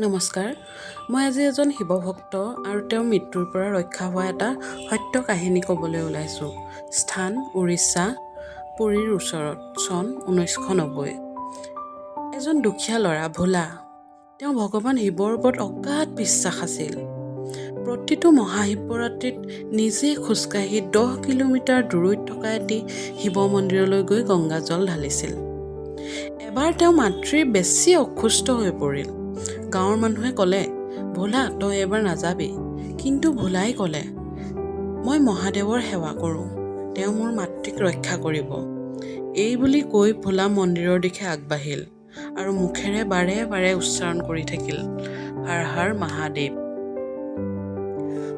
নমস্কাৰ, মই আজি এজন শিৱভক্ত আৰু তেওঁৰ মৃত্যুৰ পৰা ৰক্ষা হোৱা এটা সত্য কাহিনী ক'বলৈ ওলাইছোঁ। স্থান উৰিষ্যা, পুৰীৰ ওচৰত, চন 1990। এজন দুখীয়া ল'ৰা ভোলা, তেওঁ ভগৱান শিৱৰ ওপৰত অগাধ বিশ্বাস আছিল। প্ৰতিটো মহাশিৱৰাত্ৰিত নিজে খোজকাঢ়ি 10 কিলোমিটাৰ দূৰৈত থকা এটি শিৱ মন্দিৰলৈ গৈ গংগাজল ঢালিছিল। এবাৰ তেওঁ মাতৃৰ বেছি অসুস্থ হৈ পৰিল। গাঁৱৰ মানুহে ক'লে, ভোলা তই এবাৰ নাযাবি। কিন্তু ভোলাই ক'লে, মই মহাদেৱৰ সেৱা কৰোঁ, তেওঁ মোৰ মাতৃক ৰক্ষা কৰিব। এই বুলি কৈ ভোলা মন্দিৰৰ দিশে আগবাঢ়িল আৰু মুখেৰে বাৰে বাৰে উচ্চাৰণ কৰি থাকিল, হৰ হৰ মহাদেৱ।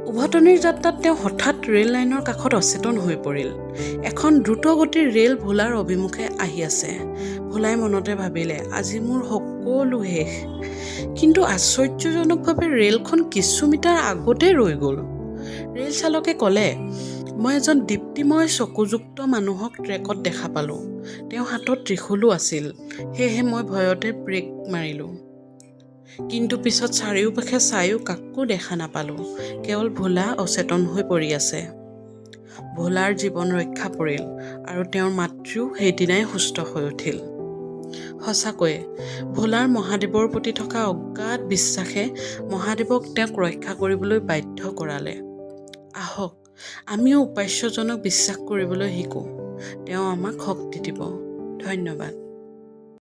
উভতনিৰ যাত্ৰাত তেওঁ হঠাৎ ৰেল লাইনৰ কাষত অচেতন হৈ পৰিল। এখন দ্ৰুতগতিৰ ৰেল ভোলাৰ অভিমুখে আহি আছে। ভোলাই মনতে ভাবিলে, আজি মোৰ সকলো শেষ। কিন্তু আশ্চৰ্যজনকভাৱে ৰেলখন কিছু মিটাৰ আগতে ৰৈ গ'ল। ৰেল চালকে ক'লে, মই এজন দীপ্তিময় চকুযুক্ত মানুহক ট্ৰেকত দেখা পালোঁ। তেওঁ হাতত ত্ৰিশূলো আছিল, সেয়েহে মই ভয়তে ব্ৰেক মাৰিলোঁ। কিন্তু পিছত চাৰিওপাশে চাইও কাকো দেখা নাপালোঁ, কেৱল ভোলা অচেতন হৈ পৰি আছে। ভোলাৰ জীৱন ৰক্ষা পৰিল আৰু তেওঁৰ মাতৃও সেইদিনাই সুস্থ হৈ উঠিল। সঁচাকৈয়ে ভোলাৰ মহাদেৱৰ প্ৰতি থকা অগাধ বিশ্বাসে মহাদেৱক তেওঁক ৰক্ষা কৰিবলৈ বাধ্য কৰালে। আহক আমিও উপাস্যজনক বিশ্বাস কৰিবলৈ শিকোঁ, তেওঁ আমাক শক্তি দিব। ধন্যবাদ।